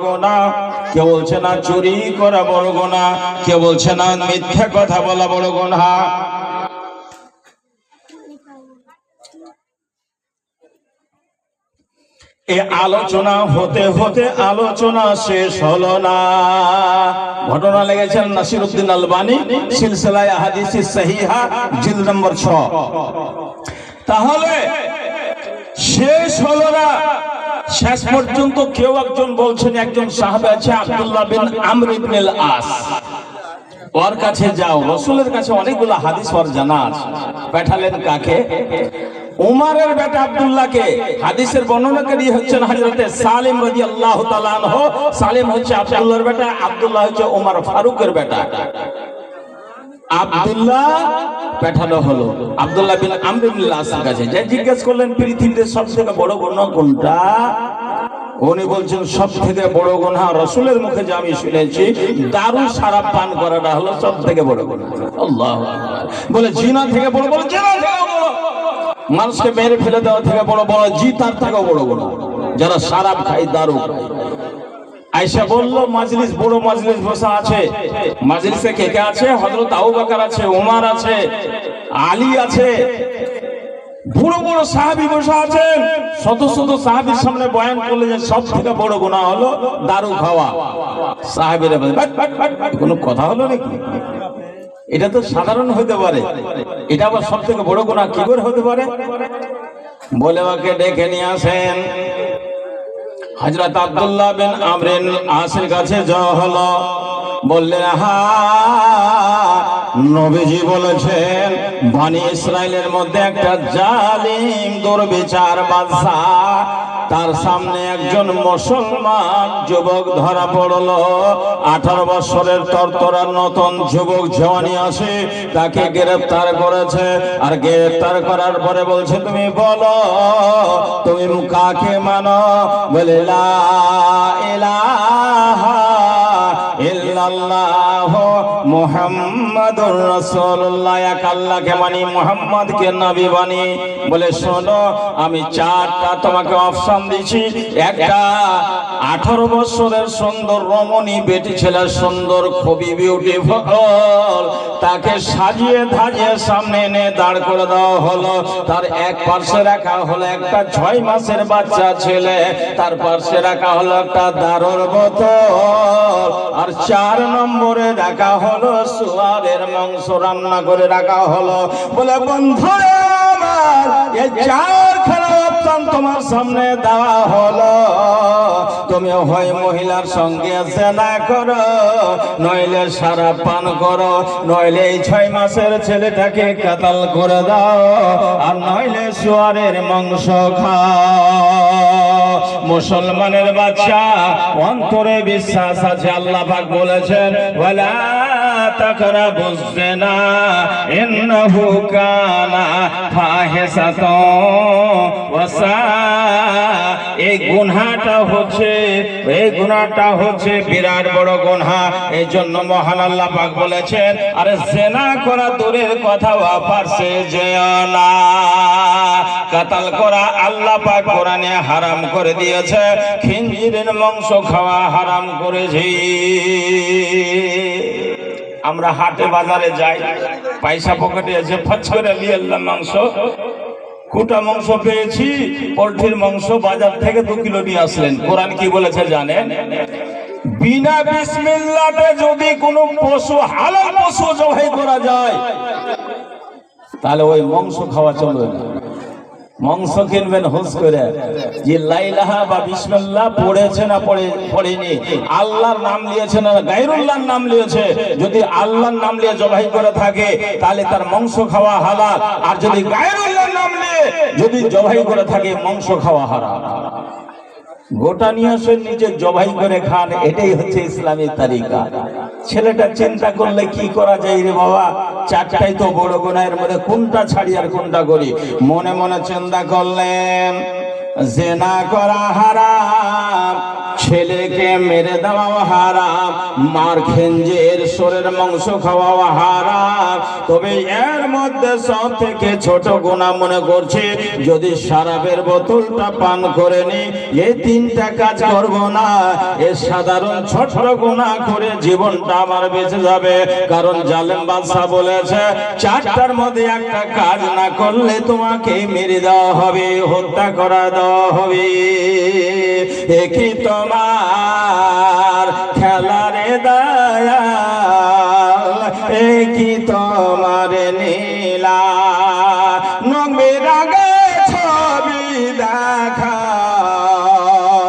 গুনাহ, কেউ বলছে না চুরি করা বড় গুনাহ, কেউ বলছে না মিথ্যা কথা বলা বড় গুনাহ। এই আলোচনা হতে হতে আলোচনা শেষ হলো না। ঘটনা লেগেছেন নাসিরউদ্দিন আলবানী সিলসিলায়ে আহাদিস সহিহা জিলদ নম্বর 6। তাহলে শেষ হলো না, শেষ পর্যন্ত কেউ একজন বলছেন, একজন সাহাবী আছে আব্দুল্লাহ বিন আমর ইবনে আস, ওর কাছে যাও। রাসূলের কাছে অনেকগুলো হাদিস ওর জানা আছে। পাঠালেন কাকে? উমরের বেটা আব্দুল্লাহকে। হাদিসের বর্ণনাকারী হচ্ছেন হযরতে সালিম রাদিয়াল্লাহু তাআলা আনহু। সালিম হচ্ছে আব্দুল্লাহর বেটা, আব্দুল্লাহ হচ্ছে ওমর ফারুকের বেটা। আব্দুল্লাহ পাঠানো হলো আব্দুল্লাহ বিন আমর ইবনে আস-এর কাছে। যে জিজ্ঞেস করলেন পৃথিবীতে সবথেকে বড় গুনাহ কোনটা? উনি বলছেন সব থেকে বড় গুনাহ রাসূলের মুখে যে আমি শুনেছি, দারু শরাব পান করাটা হলো সব থেকে বড় গুনাহ। আল্লাহু আকবার। বলে জিনা থেকে বড়? বলে জিনা থেকে বড়। মানুষকে মেরে ফেলে দেওয়া থেকে বড়, বড় জিতার থেকে বড় গুনাহ যারা শরাব খায়, দারু খায়। আয়েশা বলল মাজলিস, বড় মাজলিস বসা আছে। মাজলিসে কে কে আছে? হযরত আবু বকর আছে, ওমর আছে, আলী আছে, বড় বড় সাহাবী বসা আছেন। শত শত সাহাবীর সামনে বয়ান করলে যে সব থেকে বড় গুনাহ হলো দারু খাওয়া। সাহাবীরা বলে কোনো কথা হলো নাকি? এটা তো সাধারণ হতে পারে, এটা আবার সব থেকে বড় গুনাহ কি করে হতে পারে? বলে ওকে ডেকে নিয়ে আসেন। হযরত আব্দুল্লাহ বিন আমর ইবনে আসের কাছে যাওয়া হলো। বললেন নবীজি বলেছেন বনি ইসরাইলের মধ্যে একটা জালিম দুর্বিচার বাদশা, তার সামনে একজন মুসলমান যুবক ধরা পড়লো। 18 বছরের তরতরা নতুন যুবক জওয়ানি আছে, তাকে গ্রেফতার করেছে। আর গ্রেফতার করার পরে বলছে তুমি বলো তুমি কাকে মানো? বলে লা ইলাহা ইল্লাল্লাহ মুহাম্মাদুর রাসূলুল্লাহ, এক আল্লাহকে মানি, মুহাম্মদকে নবী মানি। বলে শোনো আমি 4টা তোমাকে অপশন দিচ্ছি। একটা 18 বছরের সুন্দর রমণী বেটি ছেলে, সুন্দর খুবই বিউটিফুল, তাকে সাজিয়ে ধাজিয়ে সামনে এনে দাঁড় করে দেওয়া হলো। তার এক পাশে রাখা হলো একটা 6 মাসের বাচ্চা ছেলে, তার পাশে রাখা হলো একটা দারুর বোতল, আর 4 নম্বরে রাখা হলো সুয়ারের মাংস রান্না করে রাখা হলো। বলে বন্ধুরা আমার এই 4খানা অপশন তোমার সামনে দেওয়া হলো, তুমি হয় মহিলার সঙ্গে জেনা করো, নইলে শরাব পান করো, নইলে এই 6 মাসের ছেলেটাকে কাতাল করে দাও, আর নইলে সুয়ারের মাংস খাও। মুসলমানের বাচ্চা অন্তরে বিশ্বাস আছে। আল্লাহ পাক বলেছেন ওয়ালা তাকরাবুজ জিনা ইন্নাহু কানা ফাহিশাতান ওয়া সা, এই গুনাহটা হচ্ছে বিরাট বড় গুনাহ। এই জন্য মহান আল্লাহ পাক বলেছেন আরে জিনা করা দূরের কথা, পারছে যেও না। কাতাল করা আল্লাহ পাক কোরআনে হারাম করে দিয়েছে, খিনজিরের মাংস খাওয়া হারাম করেছে। আমরা হাটে বাজারে যাই, পয়সা পকেটে আছে, ফচ করে নিয়ে এলাম মাংস, কুটা মাংস পেয়েছি, পোল্ট্রির মাংস বাজার থেকে 2 কিলো নিয়ে আসলেন। কোরআন কি বলেছে জানেন? বিনা বিসমিল্লাহতে যদি কোনো পশু, হালাল পশু জবাই করা যায় তাহলে ওই মাংস খাওয়া চলবে না। মাংস কিনবেন হুঁশ করে, যে লা ইলাহা বা বিসমিল্লাহ পড়েছে না পড়েনি, আল্লাহর নাম নিয়েছে না গায়রুল্লাহর নাম নিয়েছে, যদি আল্লাহর নাম নিয়ে জবাই করে থাকে তাহলে তার মাংস খাওয়া হালাল। আর যদি গায়রুল্লাহর নাম নিয়ে যদি জবাই করে থাকে মাংস খাওয়া হারাম। গোটা নিয়ে আসেন, নিজে জবাই করে খান, এটাই হচ্ছে ইসলামী তারিকা। ছেলেটা চিন্তা করলে কি করা যায় রে বাবা, 4টাই তো বড় গুনাহের মধ্যে কোনটা ছাড়ি আর কোনটা করি? মনে মনে চিন্তা করলেন জিনা করা হারাম, ছেলেকে মেরে দেওয়াও হারাম, মার খেঞ্জের শরীর মাংস খাওয়াও হারাম। তবে এর মধ্যে সব থেকে ছোট গুনাহ মনে করছে যদি শরাবের বোতলটা পান করে নি, এই তিনটা কাজ করব না, এই সাধারণ ছোট গুনাহ করে জীবনটা আমার বেঁচে যাবে। কারণ জালেম বাদশা বলেছে চারটার মধ্যে একটা কাজ না করলে তোমাকে মেরে দেওয়া হবে, হত্যা করা দেওয়া হবে। একই তোমার খেলারে দয়াল, একই তোমার নীলা।